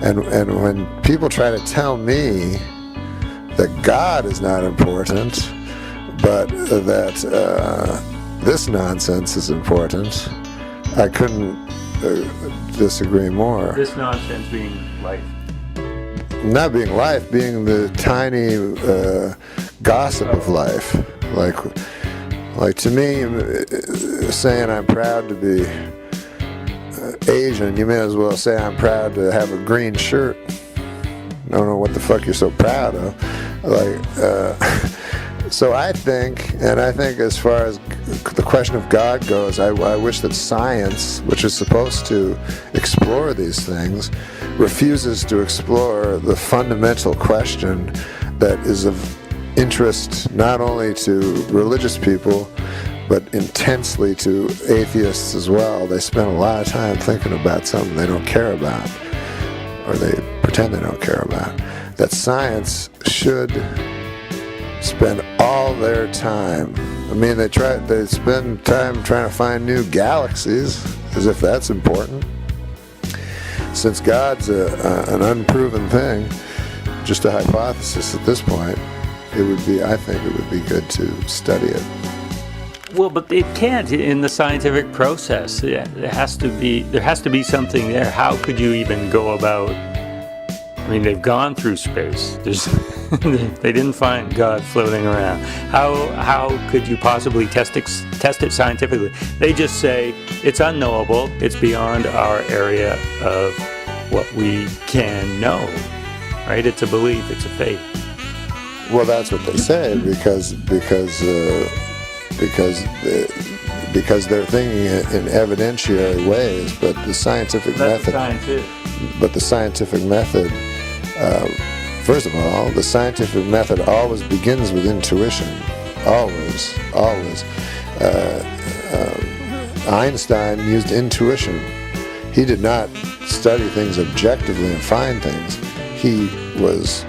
And when people try to tell me that God is not important, but that this nonsense is important, I couldn't disagree more. This nonsense being life. Not being life, being the tiny gossip of life. Like to me, saying I'm proud to be Asian, you may as well say I'm proud to have a green shirt. I don't know what the fuck you're so proud of. So I think as far as the question of God goes, I wish that science, which is supposed to explore these things, refuses to explore the fundamental question that is of interest not only to religious people, but intensely to atheists as well. They spend a lot of time thinking about something they don't care about, or they pretend they don't care about. That science should spend all their time. I mean, they spend time trying to find new galaxies, as if that's important. Since God's an unproven thing, just a hypothesis at this point, I think it would be good to study it. Well, but it can't in the scientific process. There has to be something there. How could you even go about? I mean, they've gone through space. They didn't find God floating around. How could you possibly test it scientifically? They just say it's unknowable. It's beyond our area of what we can know. Right? It's a belief. It's a faith. Well, that's what they say because they're thinking in evidentiary ways, but the scientific method. But the scientific method, first of all, the scientific method always begins with intuition. Always. Einstein used intuition. He did not study things objectively and find things. He was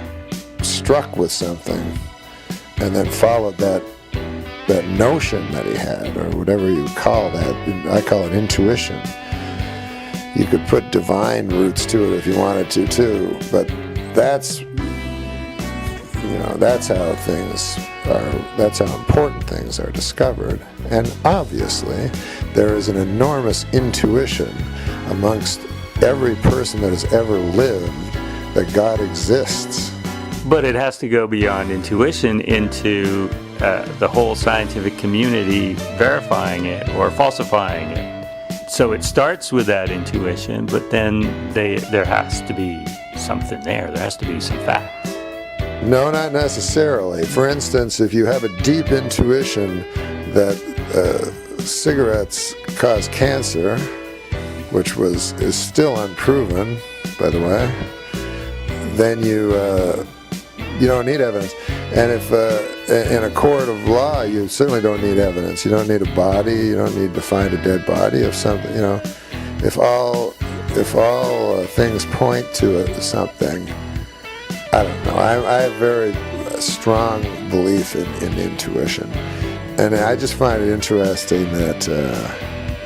struck with something and then followed that notion that he had, or whatever you call that. I call it intuition. You could put divine roots to it if you wanted to too, but that's how important things are discovered. And obviously there is an enormous intuition amongst every person that has ever lived that God exists. But it has to go beyond intuition into the whole scientific community verifying it or falsifying it. So it starts with that intuition, but then there has to be something there. There has to be some facts. No, not necessarily. For instance, if you have a deep intuition that cigarettes cause cancer, which is still unproven, by the way, then you don't need evidence. And if in a court of law, you certainly don't need evidence. You don't need a body. You don't need to find a dead body of something. If all things point to something, I don't know. I have very strong belief in intuition, and I just find it interesting that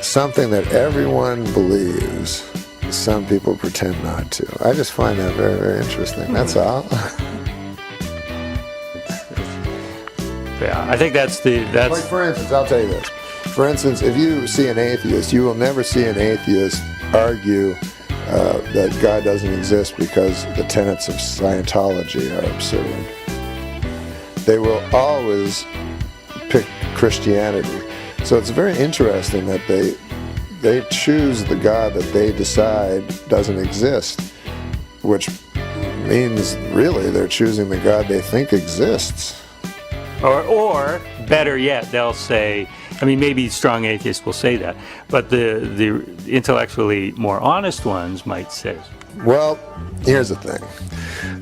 something that everyone believes, some people pretend not to. I just find that very, very interesting. That's all. Yeah, I think that's. Like, for instance, I'll tell you this. For instance, if you see an atheist, you will never see an atheist argue that God doesn't exist because the tenets of Scientology are absurd. They will always pick Christianity. So it's very interesting that they choose the God that they decide doesn't exist, which means really they're choosing the God they think exists. Or better yet, they'll say, I mean, maybe strong atheists will say that, but the intellectually more honest ones might say. Well, here's the thing.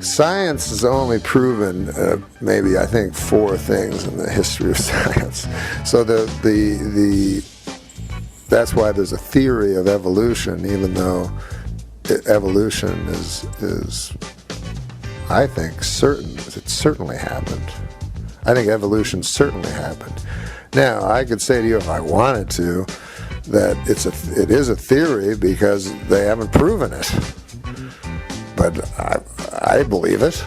Science has only proven maybe, I think, 4 things in the history of science. So that's why there's a theory of evolution, even though evolution is I think, certain. It certainly happened. I think evolution certainly happened. Now, I could say to you if I wanted to that it is a theory because they haven't proven it. But but I believe it.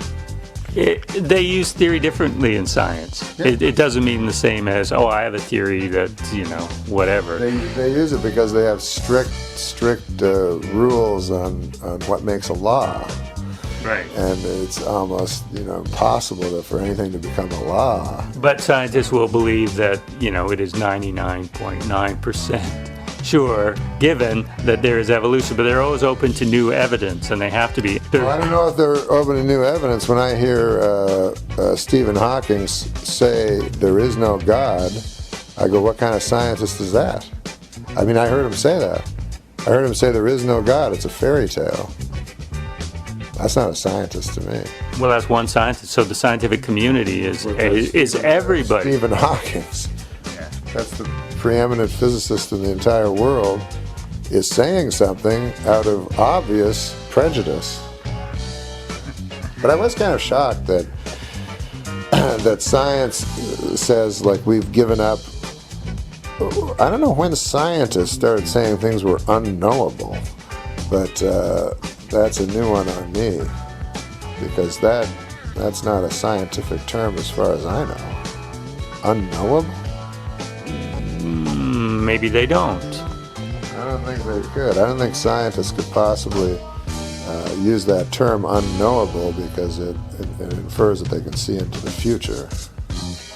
They use theory differently in science. Yeah. It doesn't mean the same as, oh, I have a theory that, whatever. They use it because they have strict rules on what makes a law. Right. And it's almost, impossible for anything to become a law. But scientists will believe that, it is 99.9% sure, given that there is evolution, but they're always open to new evidence, and they have to be. Well, I don't know if they're open to new evidence. When I hear Stephen Hawking say there is no God, I go, what kind of scientist is that? I mean, I heard him say that. I heard him say there is no God. It's a fairy tale. That's not a scientist to me. Well, that's one scientist. So the scientific community is everybody. Stephen Hawking. That's the preeminent physicist in the entire world, is saying something out of obvious prejudice. But I was kind of shocked that that science says, like, we've given up. I don't know when scientists started saying things were unknowable, but that's a new one on me, because that's not a scientific term as far as I know. Unknowable? Maybe they don't. I don't think they could. I don't think scientists could possibly use that term unknowable, because it infers that they can see into the future.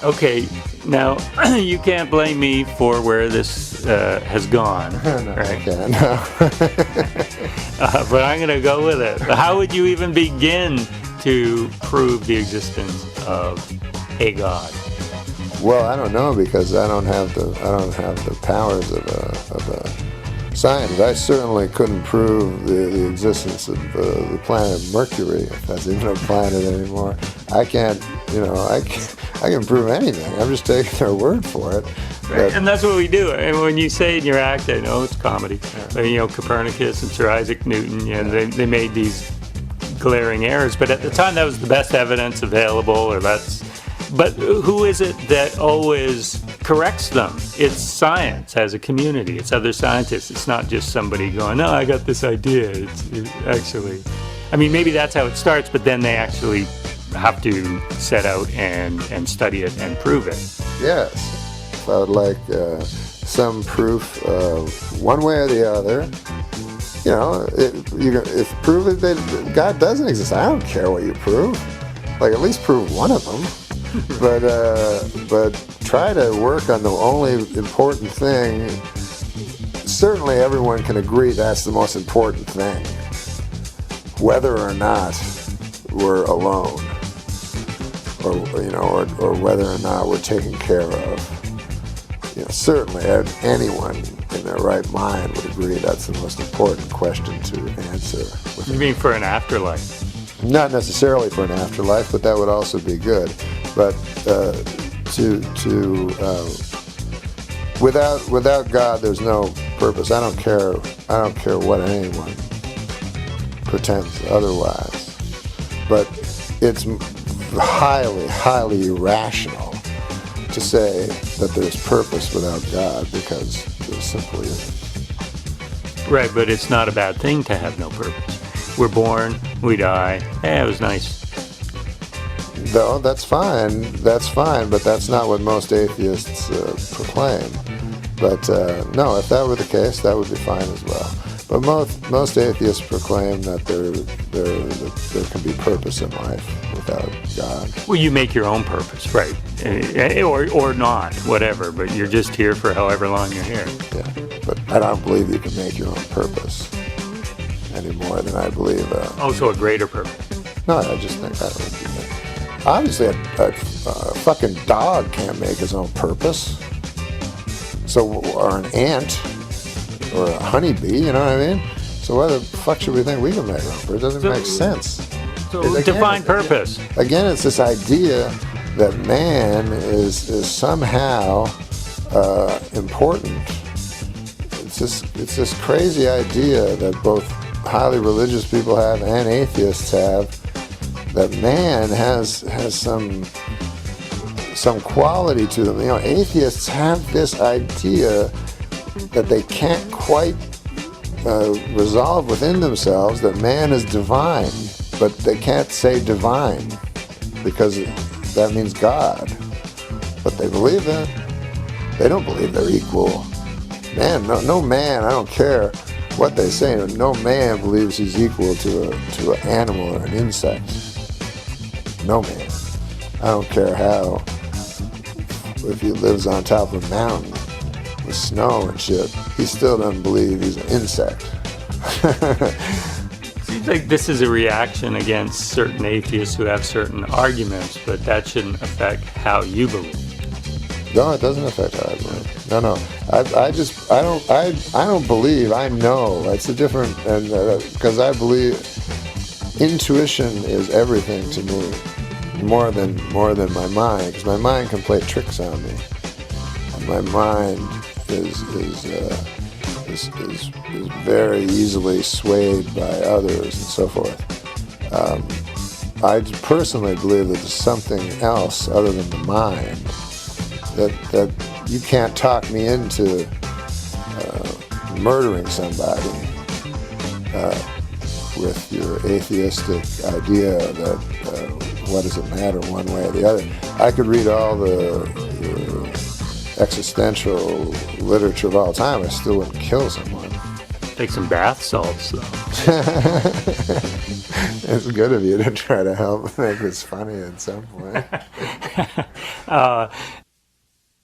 Okay, now you can't blame me for where this has gone, No, right? I can't. No. But I'm going to go with it. How would you even begin to prove the existence of a God? Well, I don't know, because I don't have the powers of a scientist. I certainly couldn't prove the existence of the planet Mercury, if that's even a planet anymore. I can't, I can prove anything. I'm just taking their word for it. Right. And that's what we do. And when you say in your act, I know it's comedy, but, Copernicus and Sir Isaac Newton, they made these glaring errors. But at the time, that was the best evidence available, But who is it that always corrects them? It's science as a community. It's other scientists. It's not just somebody going, no, I got this idea. It's actually, maybe that's how it starts, but then they actually have to set out and study it and prove it. Yes. I would like some proof one way or the other. If prove it that God doesn't exist, I don't care what you prove. Like, at least prove one of them. But try to work on the only important thing. Certainly everyone can agree that's the most important thing, whether or not we're alone, or whether or not we're taken care of. Certainly anyone in their right mind would agree that's the most important question to answer. You mean for an afterlife? Not necessarily for an afterlife, but that would also be good. But without God, there's no purpose. I don't care what anyone pretends otherwise. But it's highly, highly irrational to say that there's purpose without God, because there simply isn't. Right, but it's not a bad thing to have no purpose. We're born, we die. It was nice. No, that's fine, but that's not what most atheists proclaim. But no, if that were the case, that would be fine as well. But most atheists proclaim that there can be purpose in life without God. Well, you make your own purpose, right? Or not, whatever, but you're just here for however long you're here. Yeah, but I don't believe you can make your own purpose any more than I believe. So a greater purpose. No, I just think that would be it. Obviously, a fucking dog can't make his own purpose. Or an ant, or a honeybee, you know what I mean? So why the fuck should we think we can make our own purpose? It doesn't make sense. So define purpose. Again, it's this idea that man is somehow important. It's this crazy idea that both highly religious people have and atheists have, that man has some quality to them. Atheists have this idea that they can't quite resolve within themselves, that man is divine. but they can't say divine because that means God. But they believe that. They don't believe they're equal. Man, no man, I don't care what they say, no man believes he's equal to an animal or an insect. No man. I don't care how. If he lives on top of a mountain with snow and shit, he still doesn't believe he's an insect. Seems like this is a reaction against certain atheists who have certain arguments, but that shouldn't affect how you believe. No, it doesn't affect how I believe. No. I don't believe. I know. It's a different, and because I believe intuition is everything to me, more than my mind. Because my mind can play tricks on me, and my mind is very easily swayed by others and so forth. I personally believe that there's something else other than the mind that you can't talk me into murdering somebody with your atheistic idea that what does it matter one way or the other. I could read all the existential literature of all time, I still wouldn't kill someone. Take some bath salts, though. It's good of you to try to help make this funny at some point.